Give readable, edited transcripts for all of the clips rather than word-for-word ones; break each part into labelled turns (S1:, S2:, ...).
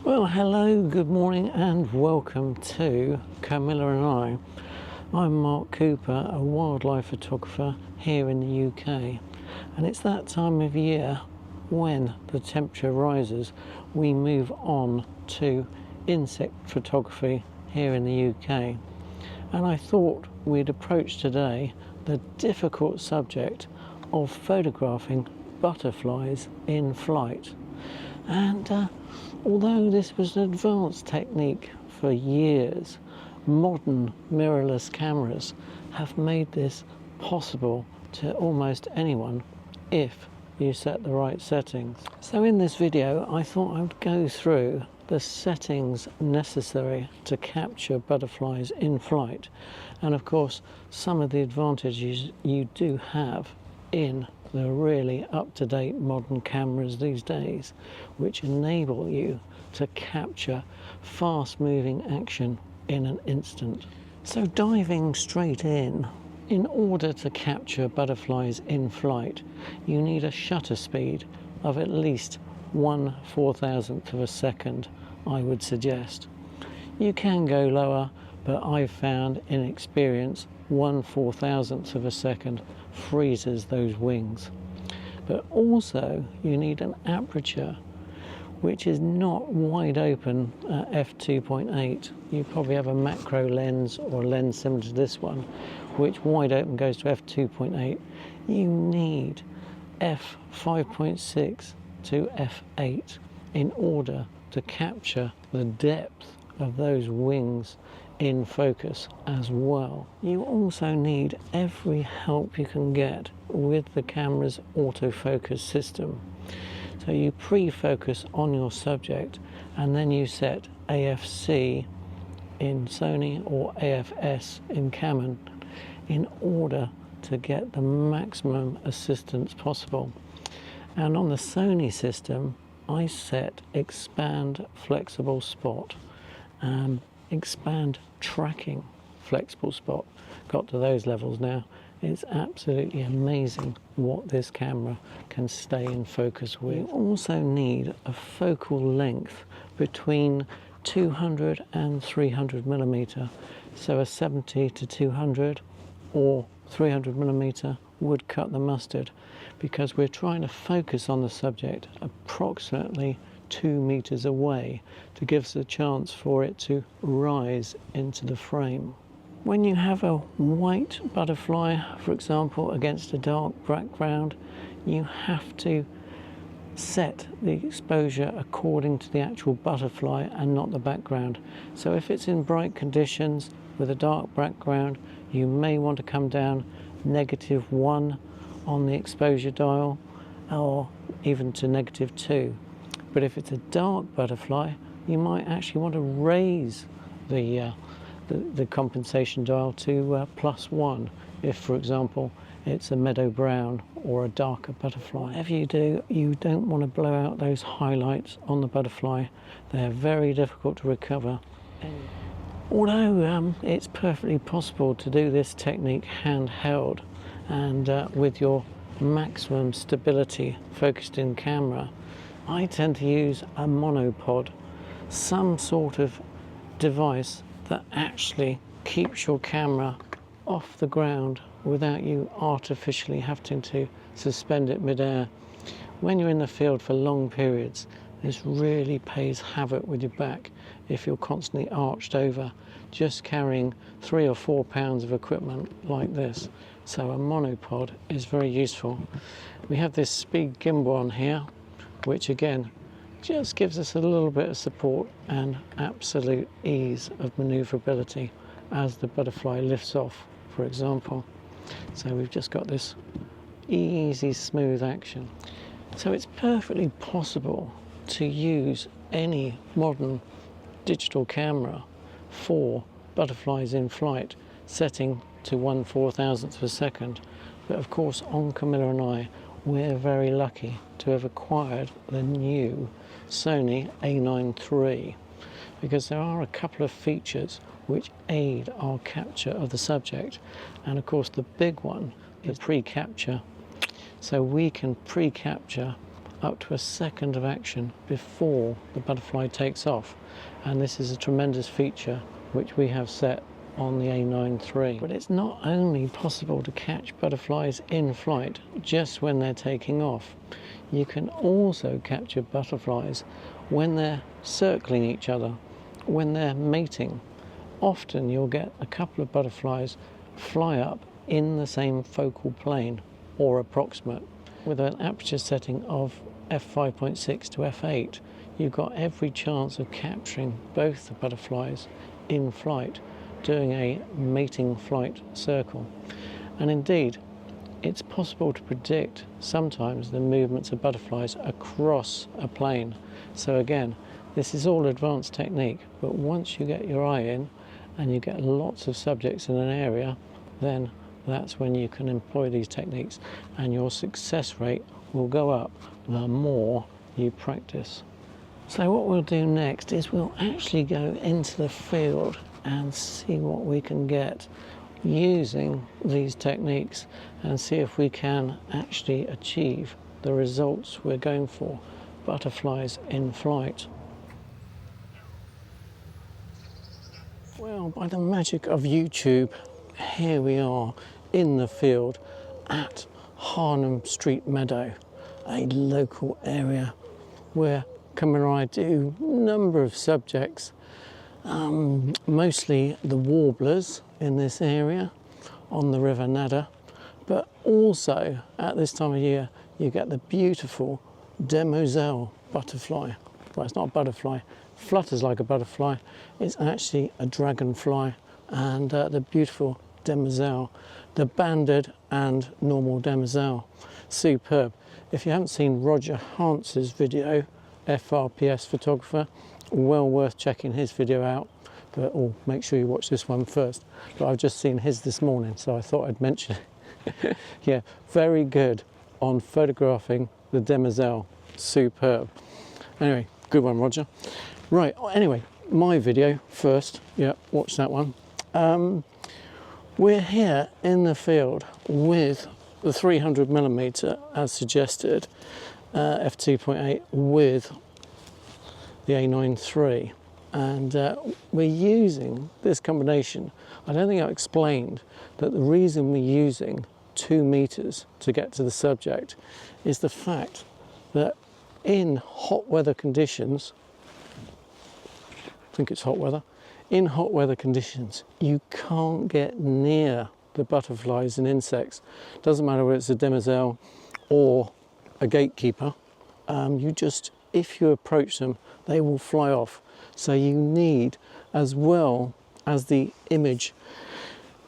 S1: Well, hello, good morning and welcome to Camilla and I. I'm Mark Cooper, a wildlife photographer here in the UK, and it's that time of year when the temperature rises we move on to insect photography here in the UK. And I thought we'd approach today the difficult subject of photographing butterflies in flight. And although this was an advanced technique for years, modern mirrorless cameras have made this possible to almost anyone if you set the right settings. So in this video I thought I would go through the settings necessary to capture butterflies in flight, and of course some of the advantages you do have in the really up-to-date modern cameras these days, which enable you to capture fast-moving action in an instant. So diving straight in order to capture butterflies in flight, you need a shutter speed of at least 1/4000th of a second, I would suggest. You can go lower, but I've found in experience 1/4000th of a second freezes those wings. But also you need an aperture which is not wide open at f2.8. You probably have a macro lens or a lens similar to this one, which wide open goes to f2.8. You need f5.6 to f8 in order to capture the depth of those wings in focus as well. You also need every help you can get with the camera's autofocus system. So you pre-focus on your subject and then you set AFC in Sony or AFS in Camo in order to get the maximum assistance possible. And on the Sony system I set expand flexible spot, expand tracking flexible spot. Got to those levels now. It's absolutely amazing what this camera can stay in focus with. You also need a focal length between 200 and 300 millimeter. So a 70 to 200 or 300 millimeter would cut the mustard, because we're trying to focus on the subject approximately 2 meters away to give us a chance for it to rise into the frame. When you have a white butterfly, for example, against a dark background, you have to set the exposure according to the actual butterfly and not the background. So if it's in bright conditions with a dark background, you may want to come down -1 on the exposure dial, or even to -2. But if it's a dark butterfly, you might actually want to raise the compensation dial to +1 if, for example, it's a meadow brown or a darker butterfly. Whatever you do, you don't want to blow out those highlights on the butterfly. They're very difficult to recover. Although it's perfectly possible to do this technique handheld and with your maximum stability focused in camera, I tend to use a monopod, some sort of device that actually keeps your camera off the ground without you artificially having to suspend it midair. When you're in the field for long periods, this really pays havoc with your back if you're constantly arched over just carrying 3 or 4 pounds of equipment like this. So a monopod is very useful. We have this SpeediGimbal on here, which again just gives us a little bit of support and absolute ease of maneuverability as the butterfly lifts off, for example. So we've just got this easy, smooth action. So it's perfectly possible to use any modern digital camera for butterflies in flight, setting to 1/4000th of a second. But of course on Camilla and I, we're very lucky to have acquired the new Sony A9 III, because there are a couple of features which aid our capture of the subject, and of course the big one is pre-capture. So we can pre-capture up to a second of action before the butterfly takes off, and this is a tremendous feature which we have set on the A9 III. But it's not only possible to catch butterflies in flight just when they're taking off. You can also capture butterflies when they're circling each other, when they're mating. Often you'll get a couple of butterflies fly up in the same focal plane or approximate. With an aperture setting of f5.6 to f8, you've got every chance of capturing both the butterflies in flight, doing a mating flight circle. And indeed, it's possible to predict sometimes the movements of butterflies across a plane. So again, this is all advanced technique, but once you get your eye in and you get lots of subjects in an area, then that's when you can employ these techniques, and your success rate will go up the more you practice. So what we'll do next is we'll actually go into the field and see what we can get using these techniques, and see if we can actually achieve the results we're going for, butterflies in flight. Well, by the magic of YouTube, here we are in the field at Harnham Street Meadow, a local area where Camilla I do a number of subjects, mostly the warblers in this area on the River Nadder, but also at this time of year you get the beautiful Demoiselle butterfly. Well, it's not a butterfly, flutters like a butterfly, it's actually a dragonfly, and the beautiful Demoiselle, the banded and normal Demoiselle, superb. If you haven't seen Roger Hance's video, FRPS photographer, well worth checking his video out, but make sure you watch this one first. But I've just seen his this morning, so I thought I'd mention it. Yeah, very good on photographing the Demoiselle, superb. Anyway, good one, Roger. Right, anyway, my video first, yeah, watch that one. We're here in the field with the 300mm as suggested, f2.8 with the A9 III, and we're using this combination. I don't think I explained that the reason we're using 2 meters to get to the subject is the fact that in hot weather conditions, I think it's hot weather, in hot weather conditions you can't get near the butterflies and insects. Doesn't matter whether it's a Demoiselle or a gatekeeper, if you approach them, they will fly off. So you need, as well as the image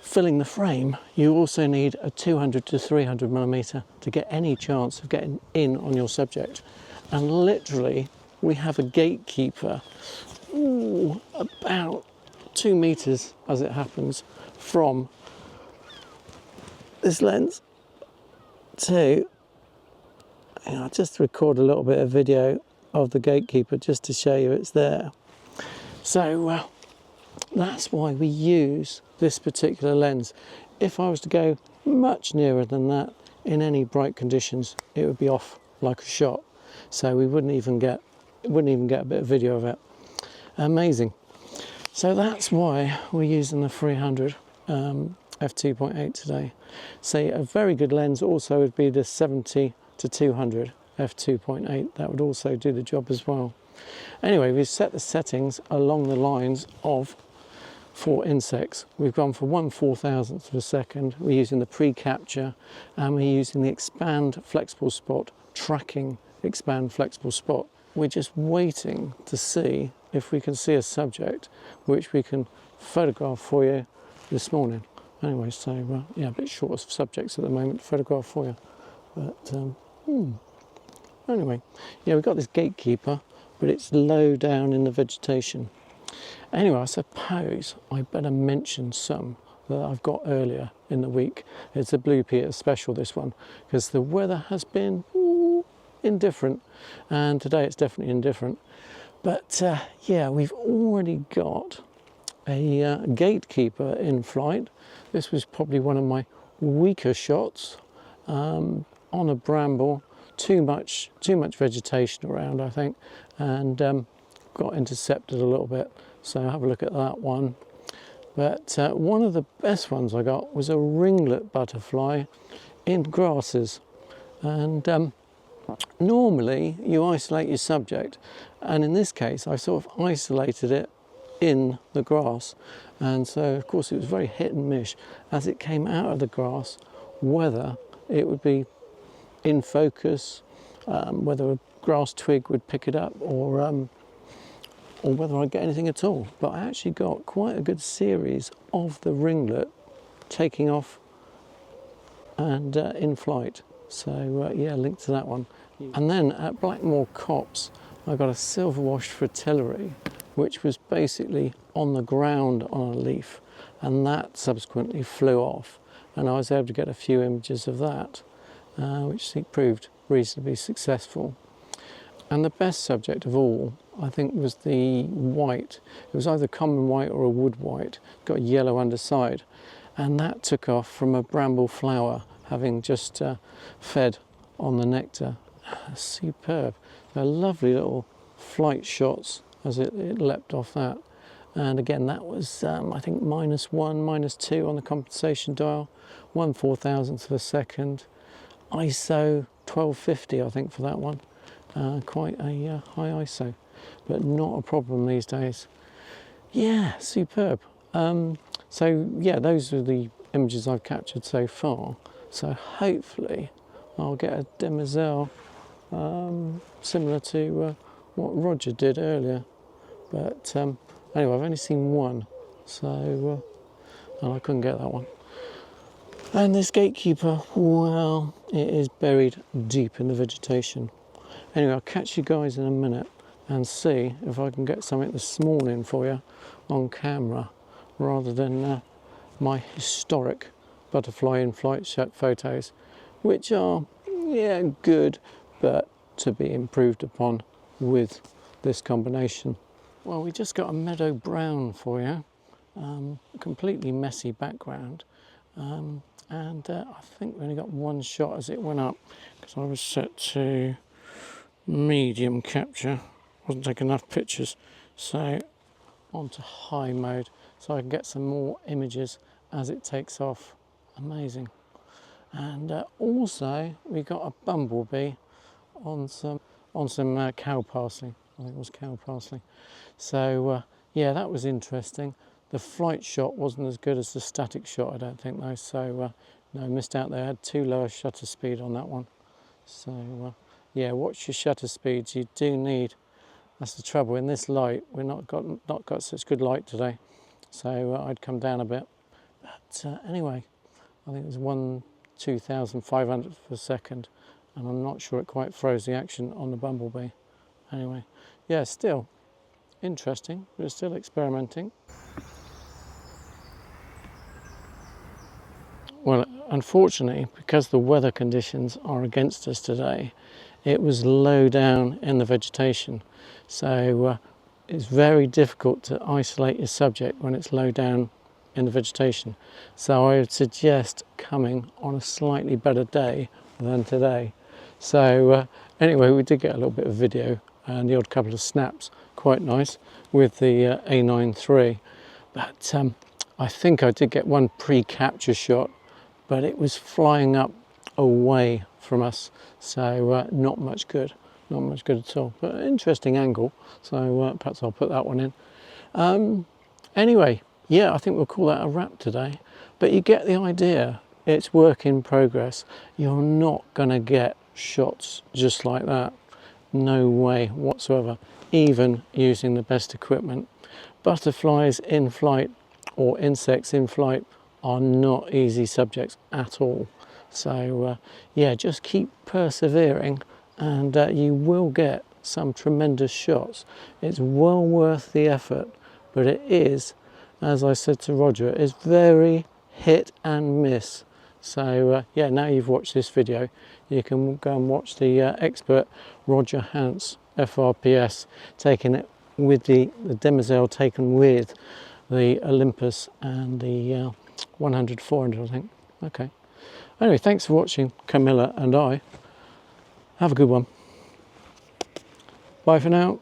S1: filling the frame, you also need a 200 to 300mm to get any chance of getting in on your subject. And literally, we have a gatekeeper about 2 meters, as it happens, from this lens to, I'll just record a little bit of video of the gatekeeper just to show you it's there. So that's why we use this particular lens. If I was to go much nearer than that in any bright conditions, it would be off like a shot. So we wouldn't even get a bit of video of it. Amazing. So that's why we're using the 300 f2.8 today. So a very good lens also would be the 70 to 200 f2.8. That would also do the job as well. Anyway, we've set the settings along the lines of for insects. We've gone for 1/4000th of a second. We're using the pre-capture, and we're using the expand flexible spot, tracking expand flexible spot. We're just waiting to see if we can see a subject which we can photograph for you this morning. Anyway, so yeah, a bit short of subjects at the moment to photograph for you. But anyway, yeah, we've got this gatekeeper, but it's low down in the vegetation. Anyway, I suppose I better mention some that I've got earlier in the week. It's a Blue Peter special, this one, because the weather has been indifferent, and today it's definitely indifferent. But yeah, we've already got a gatekeeper in flight. This was probably one of my weaker shots on a bramble too much vegetation around, I think, and got intercepted a little bit. So have a look at that one. But one of the best ones I got was a ringlet butterfly in grasses. And normally you isolate your subject, and in this case I sort of isolated it in the grass, and so of course it was very hit and miss as it came out of the grass whether it would be in focus, whether a grass twig would pick it up, or whether I'd get anything at all. But I actually got quite a good series of the ringlet taking off and in flight. So yeah, link to that one. And then at Blackmore Copse, I got a silver washed fritillary, which was basically on the ground on a leaf, and that subsequently flew off. And I was able to get a few images of that, which proved reasonably successful. And the best subject of all, I think, was the white. It was either common white or a wood white, got a yellow underside, and that took off from a bramble flower, having just fed on the nectar. Superb. They're lovely little flight shots as it leapt off that. And again, that was I think -1, -2 on the compensation dial, 1/4000th of a second, ISO 1250 I think for that one. Quite a high ISO, but not a problem these days. Yeah, superb. So yeah, those are the images I've captured so far. So hopefully I'll get a Demoiselle similar to what Roger did earlier. But anyway, I've only seen one, so and I couldn't get that one. And this gatekeeper, well, it is buried deep in the vegetation. Anyway, I'll catch you guys in a minute and see if I can get something this morning for you on camera, rather than my historic butterfly in flight shot photos, which are, yeah, good, but to be improved upon with this combination. Well, we just got a meadow brown for you, completely messy background, and I think we only got one shot as it went up, because I was set to medium capture, wasn't taking enough pictures, so onto high mode so I can get some more images as it takes off. Amazing. And also we got a bumblebee on some cow parsley. I think it was cow parsley. So yeah, that was interesting. The flight shot wasn't as good as the static shot, I don't think, though, so no, missed out there. I had too low a shutter speed on that one. So yeah, watch your shutter speeds. You do need, that's the trouble in this light, we're not got such good light today, so I'd come down a bit. But anyway, I think it was 1/2500th of a second, and I'm not sure it quite froze the action on the bumblebee. Anyway, yeah, still interesting. We're still experimenting. Well, unfortunately, because the weather conditions are against us today, it was low down in the vegetation, so it's very difficult to isolate your subject when it's low down in the vegetation. So I would suggest coming on a slightly better day than today. So anyway, we did get a little bit of video and the odd couple of snaps, quite nice, with the A9 III. But I think I did get one pre-capture shot, but it was flying up away from us, so not much good at all, but an interesting angle, so perhaps I'll put that one in. Anyway, yeah, I think we'll call that a wrap today, but you get the idea. It's work in progress. You're not going to get shots just like that, no way whatsoever, even using the best equipment. Butterflies in flight or insects in flight are not easy subjects at all. So yeah, just keep persevering and you will get some tremendous shots. It's well worth the effort, but it is, as I said to Roger, it's very hit and miss. So yeah, now you've watched this video, you can go and watch the expert Roger Hans FRPS taking it with the Demoiselle, taken with the Olympus and the 100-400, I think. Okay. Anyway, thanks for watching Camilla and I. Have a good one. Bye for now.